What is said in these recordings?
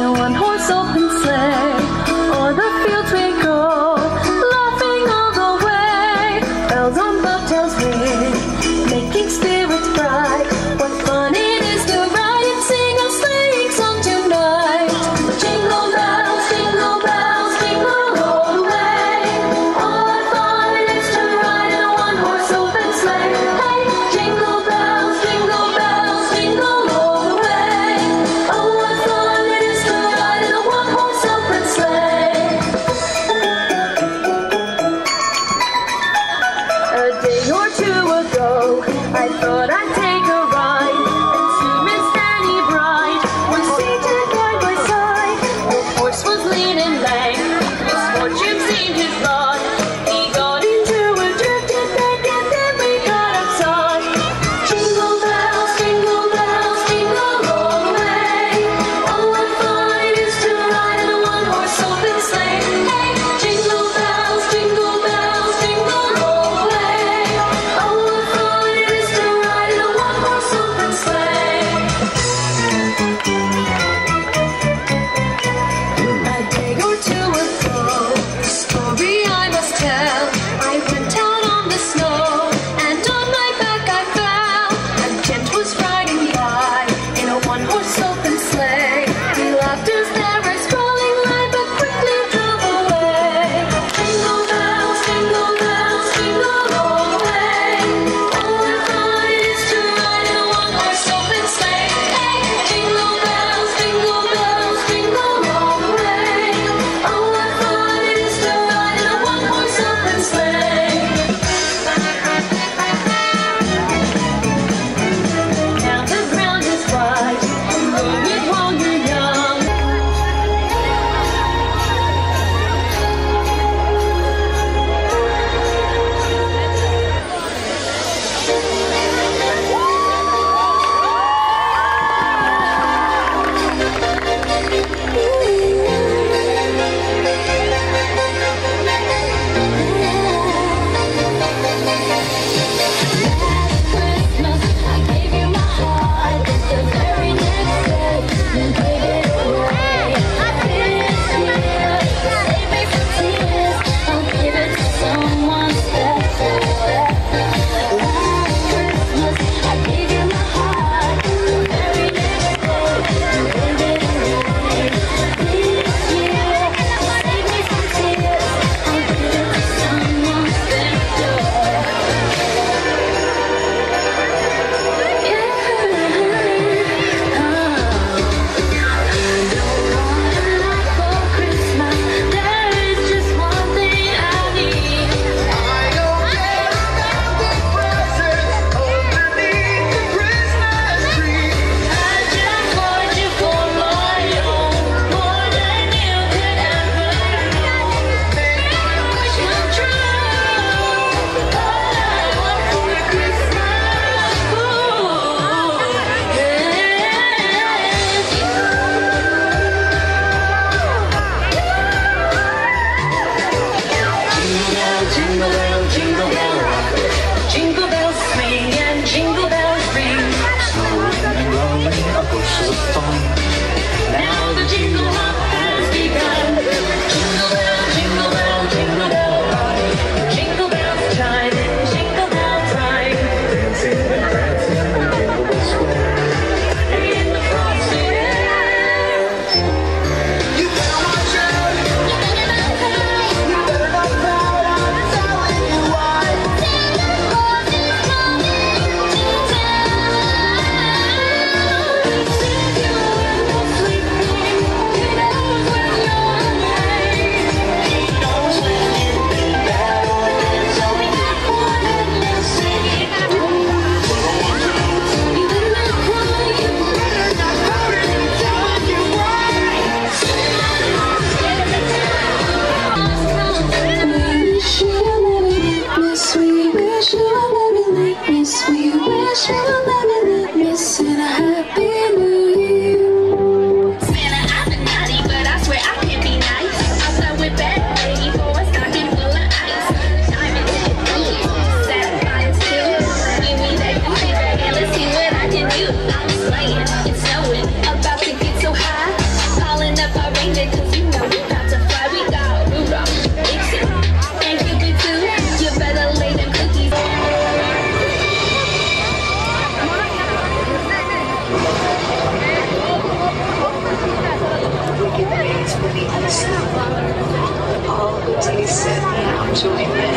a one-horse open sleigh. O'er the fields we go, laughing all the way. Bells on bobtails ring, making spirits bright. What fun it is to ride and sing a sleighing song tonight. Jingle bells, jingle bells, jingle all the way. Oh, what fun it is to ride in a one-horse open sleigh. Hey, jingle bells, jingle bells, jingle all the way. Oh, what fun it is to ride in a one-horse please. All who taste it now join me.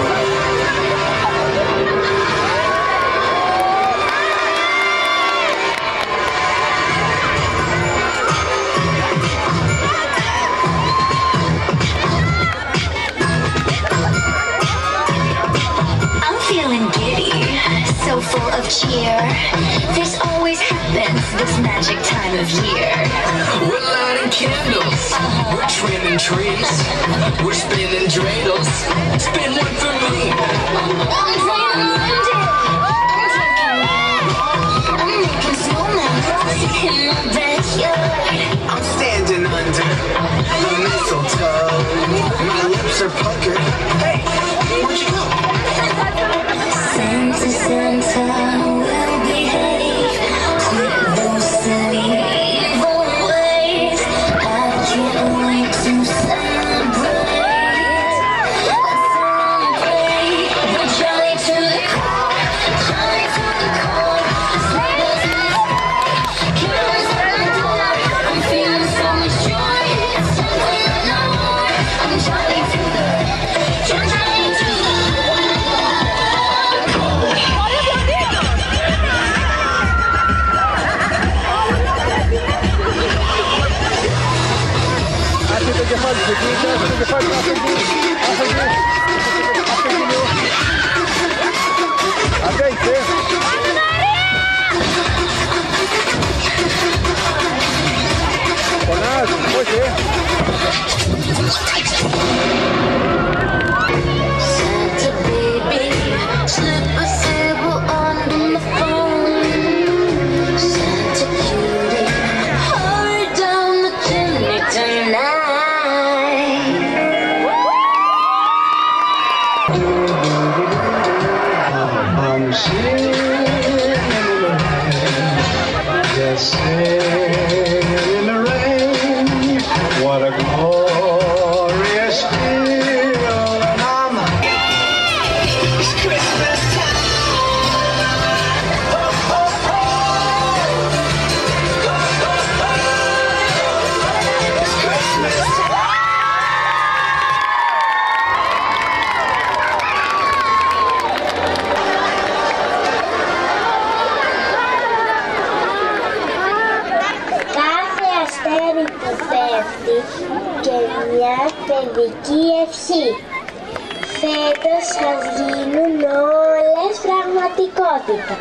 So full of cheer. This always happens this magic time of year. We're lighting candles, we're trimming trees, we're spinning dreidels. Spin one for me. I'm making snowmen in my backyard. I'm standing under the mistletoe. My lips are puckered. Hey, where'd you go? Santa, Santa will behave. Quit those silly evil ways. I can't wait to celebrate. Let's celebrate. We're jolly to the core, jolly to the core. Smiles in the sky, carols at the door. I'm feeling so much joy. It's something I know. I'm jolly to the, jolly to the. Santa baby, slip a sable under my phone. Santa cutie, hurry down the chimney tonight. I'm sitting just sitting in the rain. What a glorious feel, and I'm it's Christmas time. Oh, oh, oh. It's Christmas time. Κάθε αστέρι που πέφτει και μια παιδική ευχή. Φέτος ας γίνουν όλες πραγματικότητα.